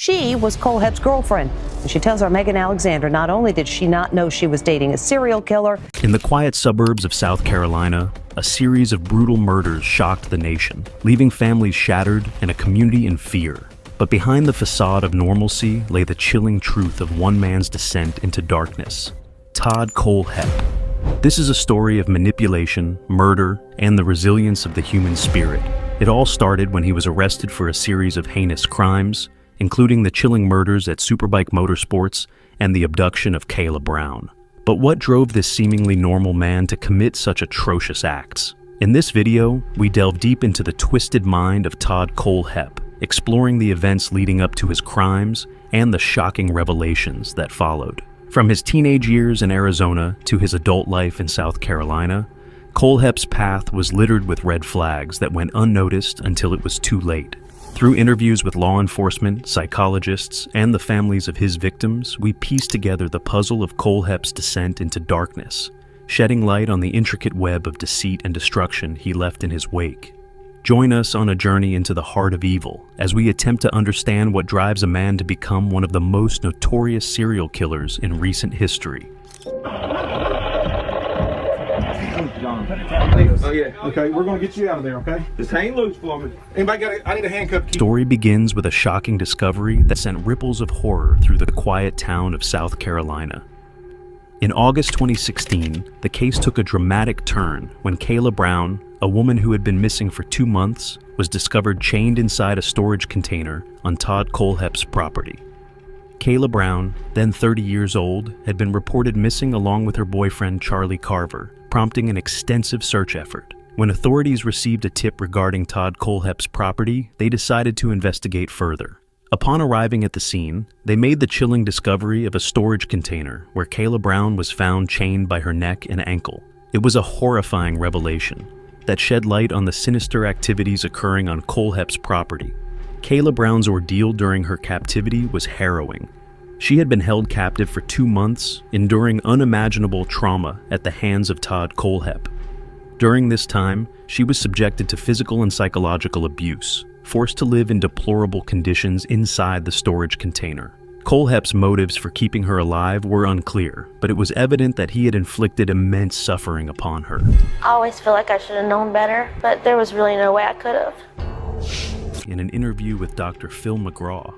She was Kohlhepp's girlfriend. And she tells our Megan Alexander not only did she not know she was dating a serial killer. In the quiet suburbs of South Carolina, a series of brutal murders shocked the nation, leaving families shattered and a community in fear. But behind the facade of normalcy lay the chilling truth of one man's descent into darkness: Todd Kohlhepp. This is a story of manipulation, murder, and the resilience of the human spirit. It all started when he was arrested for a series of heinous crimes, including the chilling murders at Superbike Motorsports and the abduction of Kayla Brown. But what drove this seemingly normal man to commit such atrocious acts? In this video, we delve deep into the twisted mind of Todd Kohlhepp, exploring the events leading up to his crimes and the shocking revelations that followed. From his teenage years in Arizona to his adult life in South Carolina, Kohlhepp's path was littered with red flags that went unnoticed until it was too late. Through interviews with law enforcement, psychologists, and the families of his victims, we piece together the puzzle of Kohlhepp's descent into darkness, shedding light on the intricate web of deceit and destruction he left in his wake. Join us on a journey into the heart of evil as we attempt to understand what drives a man to become one of the most notorious serial killers in recent history. Oh yeah. Okay, we're gonna get you out of there, okay? Just hang loose for me. Anybody I need a handcuff key. The story begins with a shocking discovery that sent ripples of horror through the quiet town of South Carolina. In August 2016, the case took a dramatic turn when Kayla Brown, a woman who had been missing for 2 months, was discovered chained inside a storage container on Todd Kohlhepp's property. Kayla Brown, then 30 years old, had been reported missing along with her boyfriend Charlie Carver, prompting an extensive search effort. When authorities received a tip regarding Todd Kohlhepp's property, they decided to investigate further. Upon arriving at the scene, they made the chilling discovery of a storage container where Kayla Brown was found chained by her neck and ankle. It was a horrifying revelation that shed light on the sinister activities occurring on Kohlhepp's property. Kayla Brown's ordeal during her captivity was harrowing. She had been held captive for 2 months, enduring unimaginable trauma at the hands of Todd Kohlhepp. During this time, she was subjected to physical and psychological abuse, forced to live in deplorable conditions inside the storage container. Kohlhepp's motives for keeping her alive were unclear, but it was evident that he had inflicted immense suffering upon her. I always feel like I should have known better, but there was really no way I could have. In an interview with Dr. Phil McGraw.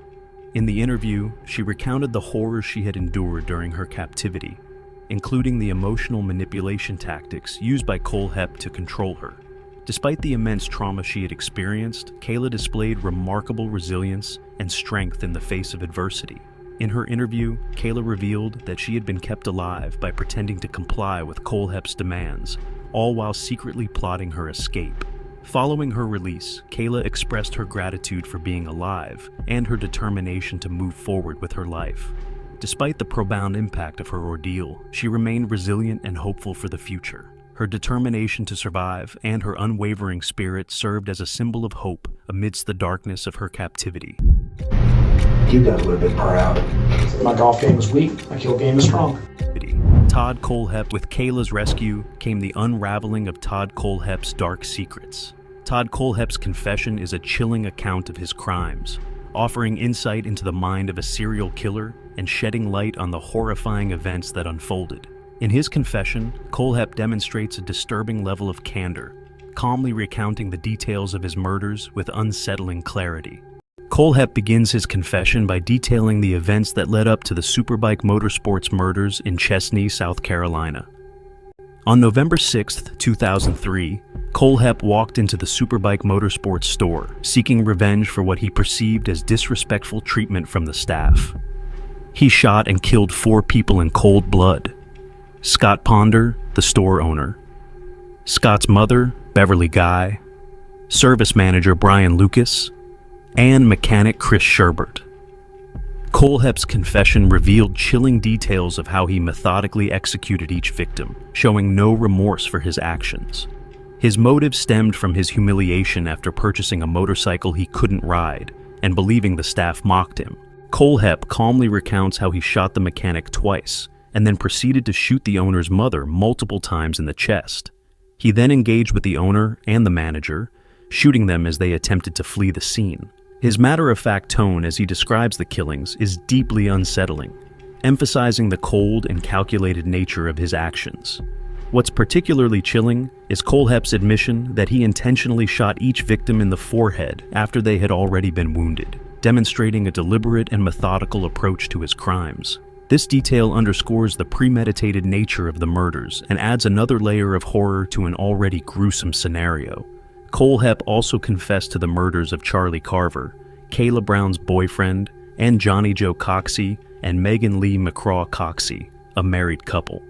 In the interview, she recounted the horrors she had endured during her captivity, including the emotional manipulation tactics used by Kohlhepp to control her. Despite the immense trauma she had experienced, Kayla displayed remarkable resilience and strength in the face of adversity. In her interview, Kayla revealed that she had been kept alive by pretending to comply with Kohlhepp's demands, all while secretly plotting her escape. Following her release, Kayla expressed her gratitude for being alive and her determination to move forward with her life. Despite the profound impact of her ordeal, she remained resilient and hopeful for the future. Her determination to survive and her unwavering spirit served as a symbol of hope amidst the darkness of her captivity. You got a little bit proud. My golf game is weak, my kill game is strong. Todd Kohlhepp. With Kayla's rescue came the unraveling of Todd Kohlhepp's dark secrets. Todd Kohlhepp's confession is a chilling account of his crimes, offering insight into the mind of a serial killer and shedding light on the horrifying events that unfolded. In his confession, Kohlhepp demonstrates a disturbing level of candor, calmly recounting the details of his murders with unsettling clarity. Kohlhepp begins his confession by detailing the events that led up to the Superbike Motorsports murders in Chesney, South Carolina. On November 6, 2003, Kohlhepp walked into the Superbike Motorsports store, seeking revenge for what he perceived as disrespectful treatment from the staff. He shot and killed 4 people in cold blood: Scott Ponder, the store owner; Scott's mother, Beverly Guy; service manager Brian Lucas; and mechanic Chris Sherbert. Kohlhepp's confession revealed chilling details of how he methodically executed each victim, showing no remorse for his actions. His motive stemmed from his humiliation after purchasing a motorcycle he couldn't ride and believing the staff mocked him. Kohlhepp calmly recounts how he shot the mechanic twice and then proceeded to shoot the owner's mother multiple times in the chest. He then engaged with the owner and the manager, shooting them as they attempted to flee the scene. His matter-of-fact tone as he describes the killings is deeply unsettling, emphasizing the cold and calculated nature of his actions. What's particularly chilling is Kohlhepp's admission that he intentionally shot each victim in the forehead after they had already been wounded, demonstrating a deliberate and methodical approach to his crimes. This detail underscores the premeditated nature of the murders and adds another layer of horror to an already gruesome scenario. Kohlhepp also confessed to the murders of Charlie Carver, Kayla Brown's boyfriend, and Johnny Joe Coxey and Megan Lee McCraw Coxey, a married couple.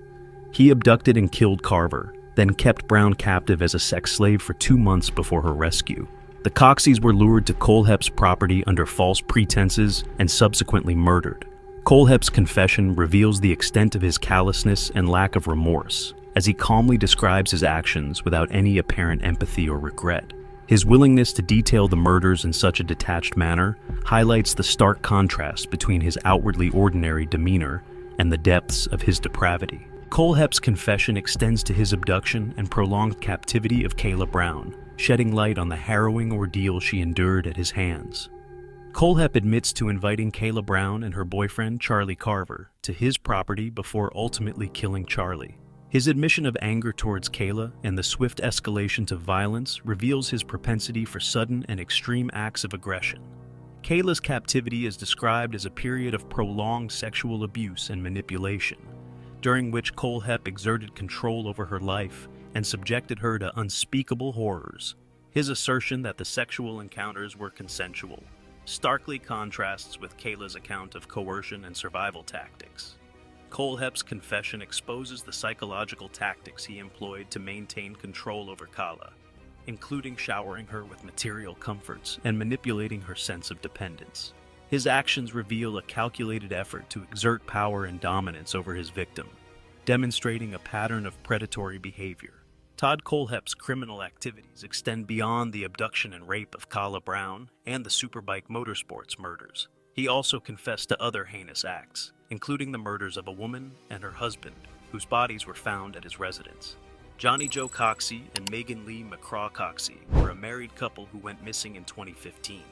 He abducted and killed Carver, then kept Brown captive as a sex slave for 2 months before her rescue. The Coxeys were lured to Kohlhepp's property under false pretenses and subsequently murdered. Kohlhepp's confession reveals the extent of his callousness and lack of remorse, as he calmly describes his actions without any apparent empathy or regret. His willingness to detail the murders in such a detached manner highlights the stark contrast between his outwardly ordinary demeanor and the depths of his depravity. Kohlhepp's confession extends to his abduction and prolonged captivity of Kayla Brown, shedding light on the harrowing ordeal she endured at his hands. Kohlhepp admits to inviting Kayla Brown and her boyfriend, Charlie Carver, to his property before ultimately killing Charlie. His admission of anger towards Kayla and the swift escalation to violence reveals his propensity for sudden and extreme acts of aggression. Kayla's captivity is described as a period of prolonged sexual abuse and manipulation, during which Kohlhepp exerted control over her life and subjected her to unspeakable horrors. His assertion that the sexual encounters were consensual starkly contrasts with Kayla's account of coercion and survival tactics. Kohlhepp's confession exposes the psychological tactics he employed to maintain control over Kayla, including showering her with material comforts and manipulating her sense of dependence. His actions reveal a calculated effort to exert power and dominance over his victim, demonstrating a pattern of predatory behavior. Todd Kohlhepp's criminal activities extend beyond the abduction and rape of Kayla Brown and the Superbike Motorsports murders. He also confessed to other heinous acts, including the murders of a woman and her husband, whose bodies were found at his residence. Johnny Joe Coxey and Megan Lee McCraw Coxey were a married couple who went missing in 2015.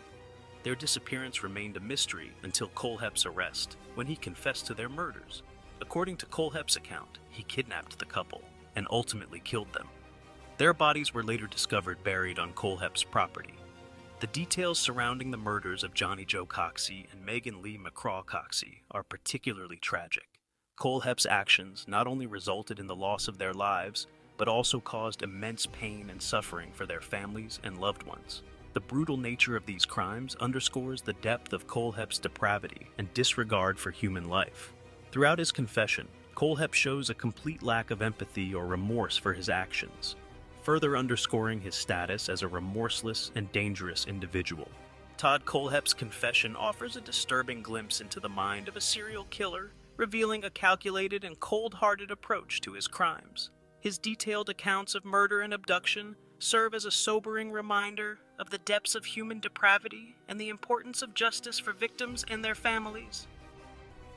Their disappearance remained a mystery until Kohlhepp's arrest, when he confessed to their murders. According to Kohlhepp's account, he kidnapped the couple and ultimately killed them. Their bodies were later discovered buried on Kohlhepp's property. The details surrounding the murders of Johnny Joe Coxey and Megan Lee McCraw Coxey are particularly tragic. Kohlhepp's actions not only resulted in the loss of their lives, but also caused immense pain and suffering for their families and loved ones. The brutal nature of these crimes underscores the depth of Kohlhepp's depravity and disregard for human life. Throughout his confession, Kohlhepp shows a complete lack of empathy or remorse for his actions, further underscoring his status as a remorseless and dangerous individual. Todd Kohlhepp's confession offers a disturbing glimpse into the mind of a serial killer, revealing a calculated and cold-hearted approach to his crimes. His detailed accounts of murder and abduction serve as a sobering reminder of the depths of human depravity and the importance of justice for victims and their families.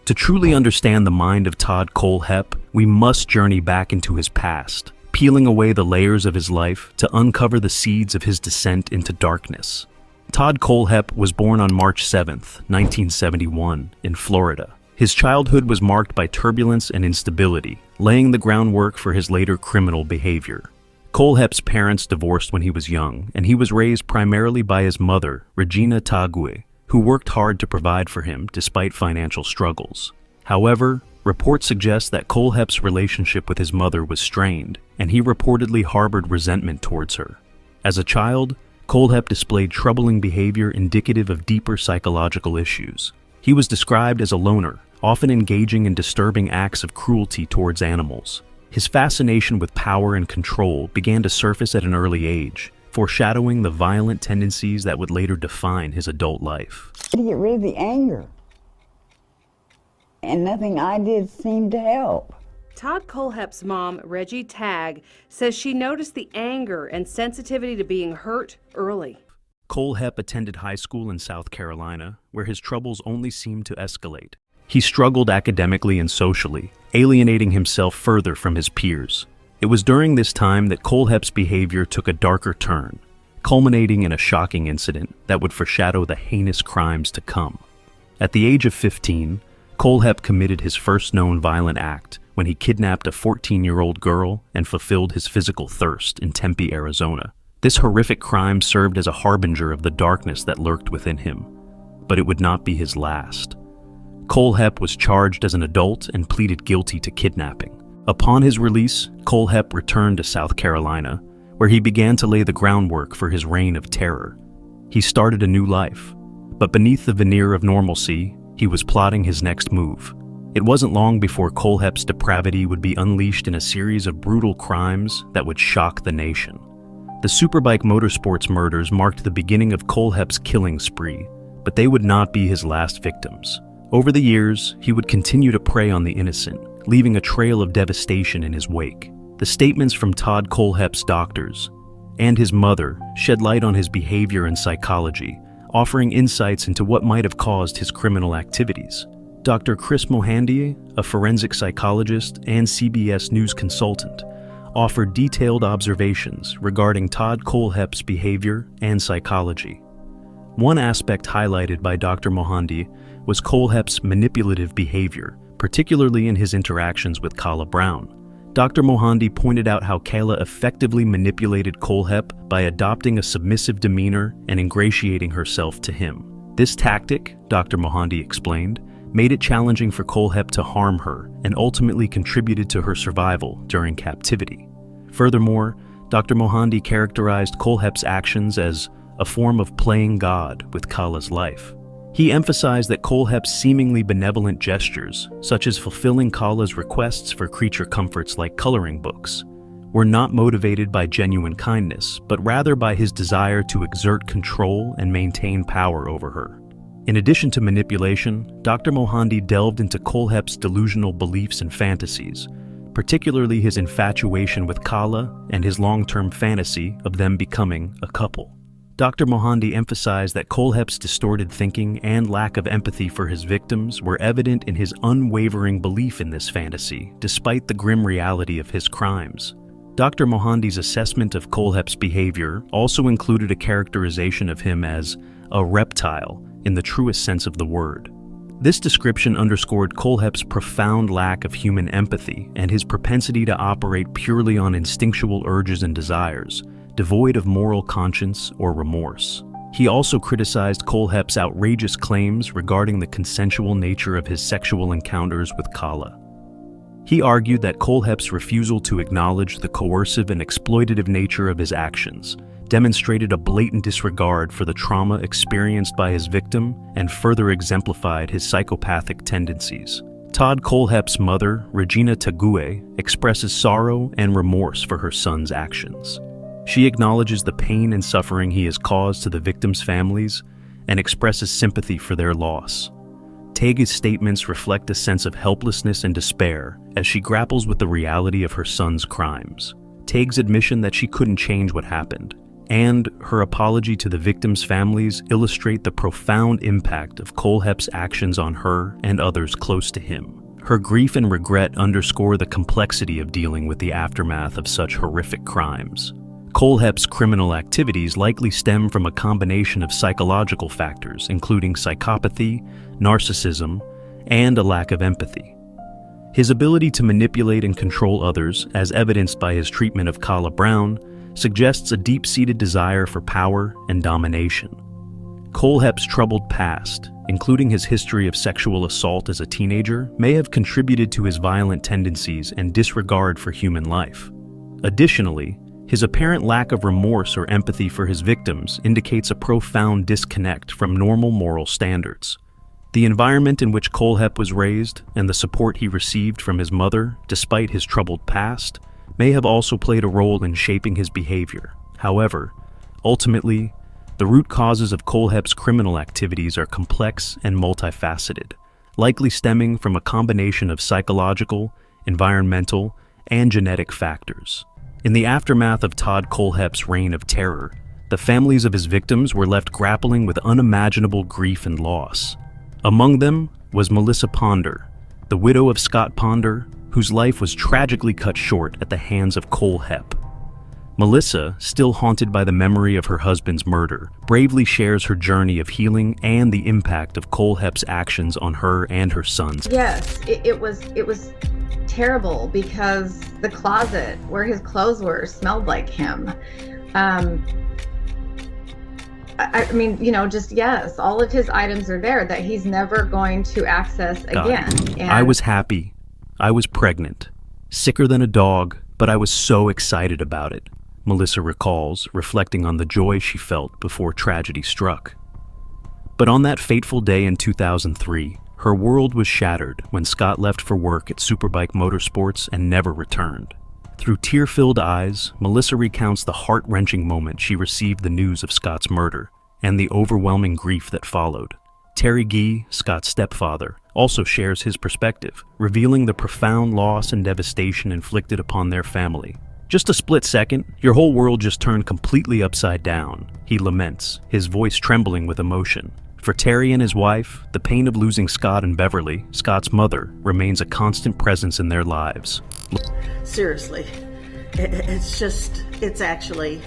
To truly understand the mind of Todd Kohlhepp, we must journey back into his past, peeling away the layers of his life to uncover the seeds of his descent into darkness. Todd Kohlhepp was born on March 7, 1971, in Florida. His childhood was marked by turbulence and instability, laying the groundwork for his later criminal behavior. Kohlhepp's parents divorced when he was young, and he was raised primarily by his mother, Regina Tague, who worked hard to provide for him despite financial struggles. However, reports suggest that Kohlhepp's relationship with his mother was strained, and he reportedly harbored resentment towards her. As a child, Kohlhepp displayed troubling behavior indicative of deeper psychological issues. He was described as a loner, often engaging in disturbing acts of cruelty towards animals. His fascination with power and control began to surface at an early age, foreshadowing the violent tendencies that would later define his adult life. To get rid of the anger. And nothing I did seemed to help. Todd Kohlhepp's mom, Reggie Tagg, says she noticed the anger and sensitivity to being hurt early. Kohlhepp attended high school in South Carolina, where his troubles only seemed to escalate. He struggled academically and socially, alienating himself further from his peers. It was during this time that Kohlhepp's behavior took a darker turn. culminating in a shocking incident that would foreshadow the heinous crimes to come. At the age of 15, Kohlhepp committed his first known violent act when he kidnapped a 14-year-old girl and fulfilled his physical thirst in Tempe, Arizona. This horrific crime served as a harbinger of the darkness that lurked within him, but it would not be his last. Kohlhepp was charged as an adult and pleaded guilty to kidnapping. Upon his release, Kohlhepp returned to South Carolina, where he began to lay the groundwork for his reign of terror. He started a new life, but beneath the veneer of normalcy, he was plotting his next move. It wasn't long before Kohlhepp's depravity would be unleashed in a series of brutal crimes that would shock the nation. The Superbike Motorsports murders marked the beginning of Kohlhepp's killing spree, but they would not be his last victims. Over the years, he would continue to prey on the innocent, leaving a trail of devastation in his wake. The statements from Todd Kohlhepp's doctors and his mother shed light on his behavior and psychology, offering insights into what might have caused his criminal activities. Dr. Chris Mohandy, a forensic psychologist and CBS News consultant, offered detailed observations regarding Todd Kohlhepp's behavior and psychology. One aspect highlighted by Dr. Mohandy was Kohlhepp's manipulative behavior, particularly in his interactions with Kala Brown. Dr. Mohandy pointed out how Kala effectively manipulated Kohlhepp by adopting a submissive demeanor and ingratiating herself to him. This tactic, Dr. Mohandy explained, made it challenging for Kohlhepp to harm her and ultimately contributed to her survival during captivity. Furthermore, Dr. Mohandy characterized Kohlhepp's actions as a form of playing God with Kala's life. He emphasized that Kohlhepp's seemingly benevolent gestures, such as fulfilling Kala's requests for creature comforts like coloring books, were not motivated by genuine kindness, but rather by his desire to exert control and maintain power over her. In addition to manipulation, Dr. Mohandy delved into Kohlhepp's delusional beliefs and fantasies, particularly his infatuation with Kala and his long-term fantasy of them becoming a couple. Dr. Mohandy emphasized that Kohlhepp's distorted thinking and lack of empathy for his victims were evident in his unwavering belief in this fantasy, despite the grim reality of his crimes. Dr. Mohandy's assessment of Kohlhepp's behavior also included a characterization of him as a reptile in the truest sense of the word. This description underscored Kohlhepp's profound lack of human empathy and his propensity to operate purely on instinctual urges and desires, devoid of moral conscience or remorse. He also criticized Kohlhepp's outrageous claims regarding the consensual nature of his sexual encounters with Kala. He argued that Kohlhepp's refusal to acknowledge the coercive and exploitative nature of his actions demonstrated a blatant disregard for the trauma experienced by his victim and further exemplified his psychopathic tendencies. Todd Kohlhepp's mother, Regina Tague, expresses sorrow and remorse for her son's actions. She acknowledges the pain and suffering he has caused to the victims' families and expresses sympathy for their loss. Tague's statements reflect a sense of helplessness and despair as she grapples with the reality of her son's crimes. Tague's admission that she couldn't change what happened and her apology to the victims' families illustrate the profound impact of Kohlhepp's actions on her and others close to him. Her grief and regret underscore the complexity of dealing with the aftermath of such horrific crimes. Kohlhepp's criminal activities likely stem from a combination of psychological factors, including psychopathy, narcissism, and a lack of empathy. His ability to manipulate and control others, as evidenced by his treatment of Kala Brown, suggests a deep-seated desire for power and domination. Kohlhepp's troubled past, including his history of sexual assault as a teenager, may have contributed to his violent tendencies and disregard for human life. Additionally, his apparent lack of remorse or empathy for his victims indicates a profound disconnect from normal moral standards. The environment in which Kohlhepp was raised and the support he received from his mother, despite his troubled past, may have also played a role in shaping his behavior. However, ultimately, the root causes of Kohlhepp's criminal activities are complex and multifaceted, likely stemming from a combination of psychological, environmental, and genetic factors. In the aftermath of Todd Kohlhepp's reign of terror, the families of his victims were left grappling with unimaginable grief and loss. Among them was Melissa Ponder, the widow of Scott Ponder, whose life was tragically cut short at the hands of Kohlhepp. Melissa, still haunted by the memory of her husband's murder, bravely shares her journey of healing and the impact of Kohlhepp's actions on her and her sons. Yes, it was terrible because the closet where his clothes were smelled like him. I mean, you know, just yes, all of his items are there that he's never going to access again. And I was happy. I was pregnant. Sicker than a dog, but I was so excited about it, Melissa recalls, reflecting on the joy she felt before tragedy struck. But on that fateful day in 2003, her world was shattered when Scott left for work at Superbike Motorsports and never returned. Through tear-filled eyes, Melissa recounts the heart-wrenching moment she received the news of Scott's murder and the overwhelming grief that followed. Terry Gee, Scott's stepfather, also shares his perspective, revealing the profound loss and devastation inflicted upon their family. Just a split second, your whole world just turned completely upside down, he laments, his voice trembling with emotion. For Terry and his wife, the pain of losing Scott and Beverly, Scott's mother, remains a constant presence in their lives. Seriously, it's actually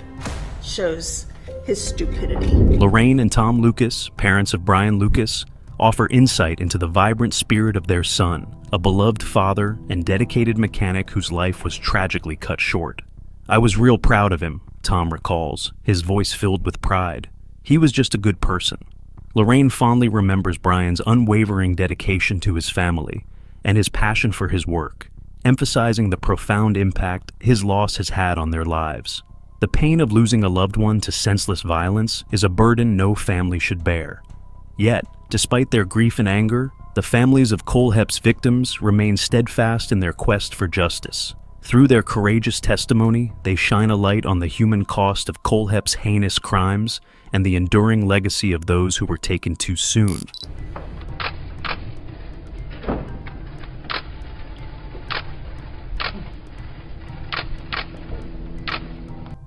shows his stupidity. Lorraine and Tom Lucas, parents of Brian Lucas, offer insight into the vibrant spirit of their son, a beloved father and dedicated mechanic whose life was tragically cut short. I was real proud of him, Tom recalls, his voice filled with pride. He was just a good person. Lorraine fondly remembers Brian's unwavering dedication to his family and his passion for his work, emphasizing the profound impact his loss has had on their lives. The pain of losing a loved one to senseless violence is a burden no family should bear. Yet, despite their grief and anger, the families of Kohlhepp's victims remain steadfast in their quest for justice. Through their courageous testimony, they shine a light on the human cost of Kohlhepp's heinous crimes and the enduring legacy of those who were taken too soon.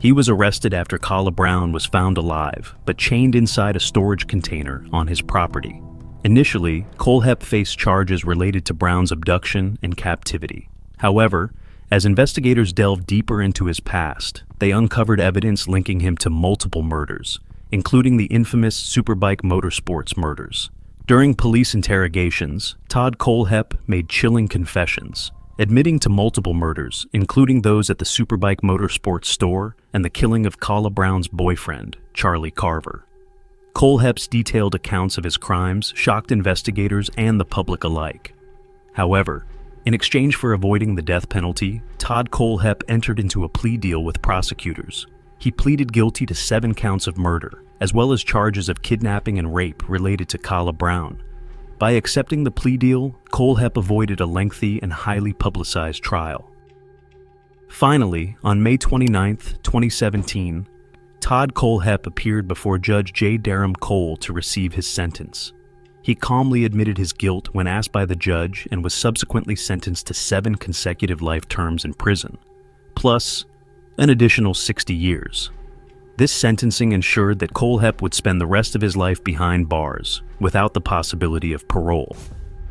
He was arrested after Kala Brown was found alive, but chained inside a storage container on his property. Initially, Kohlhepp faced charges related to Brown's abduction and captivity. However, as investigators delved deeper into his past, they uncovered evidence linking him to multiple murders, including the infamous Superbike Motorsports murders. During police interrogations, Todd Kohlhepp made chilling confessions, admitting to multiple murders, including those at the Superbike Motorsports store and the killing of Kala Brown's boyfriend, Charlie Carver. Kohlhepp's detailed accounts of his crimes shocked investigators and the public alike. However, in exchange for avoiding the death penalty, Todd Kohlhepp entered into a plea deal with prosecutors. He pleaded guilty to 7 counts of murder, as well as charges of kidnapping and rape related to Kala Brown. By accepting the plea deal, Kohlhepp avoided a lengthy and highly publicized trial. Finally, on May 29, 2017, Todd Kohlhepp appeared before Judge J. Durham Cole to receive his sentence. He calmly admitted his guilt when asked by the judge and was subsequently sentenced to 7 consecutive life terms in prison, plus an additional 60 years. This sentencing ensured that Kohlhepp would spend the rest of his life behind bars, without the possibility of parole.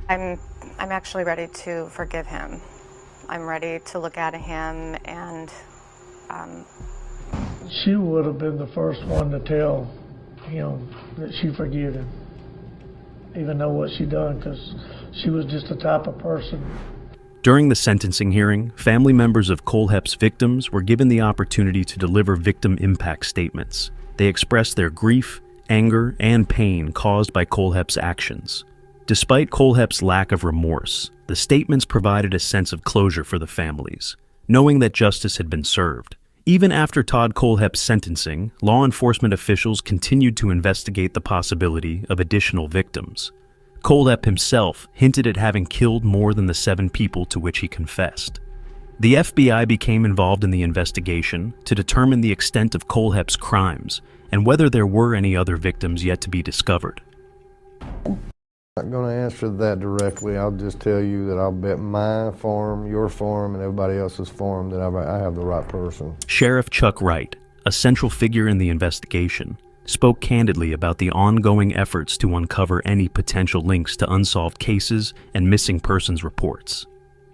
I'm actually ready to forgive him. I'm ready to look at him and she would have been the first one to tell him that she forgave him, even though what she done, because she was just the type of person. During the sentencing hearing, family members of Kohlhepp's victims were given the opportunity to deliver victim impact statements. They expressed their grief, anger, and pain caused by Kohlhepp's actions. Despite Kohlhepp's lack of remorse, the statements provided a sense of closure for the families, knowing that justice had been served. Even after Todd Kohlhepp's sentencing, law enforcement officials continued to investigate the possibility of additional victims. Kohlhepp himself hinted at having killed more than the 7 people to which he confessed. The FBI became involved in the investigation to determine the extent of Kohlhepp's crimes and whether there were any other victims yet to be discovered. I'm not going to answer that directly. I'll just tell you that I'll bet my farm, your farm, and everybody else's farm that I have the right person. Sheriff Chuck Wright, a central figure in the investigation, spoke candidly about the ongoing efforts to uncover any potential links to unsolved cases and missing persons reports.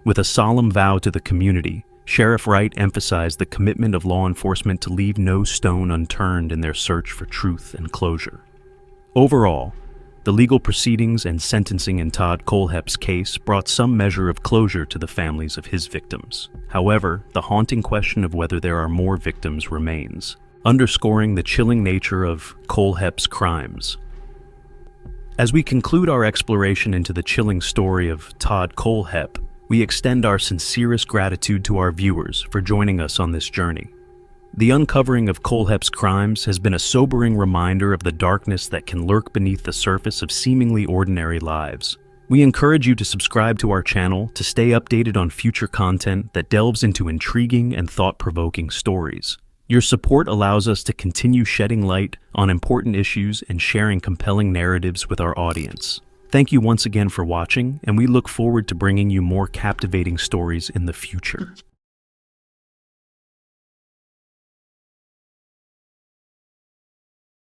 With a solemn vow to the community, Sheriff Wright emphasized the commitment of law enforcement to leave no stone unturned in their search for truth and closure. Overall, the legal proceedings and sentencing in Todd Kohlhepp's case brought some measure of closure to the families of his victims. However, the haunting question of whether there are more victims remains, underscoring the chilling nature of Kohlhepp's crimes. As we conclude our exploration into the chilling story of Todd Kohlhepp, we extend our sincerest gratitude to our viewers for joining us on this journey. The uncovering of Kohlhepp's crimes has been a sobering reminder of the darkness that can lurk beneath the surface of seemingly ordinary lives. We encourage you to subscribe to our channel to stay updated on future content that delves into intriguing and thought-provoking stories. Your support allows us to continue shedding light on important issues and sharing compelling narratives with our audience. Thank you once again for watching, and we look forward to bringing you more captivating stories in the future.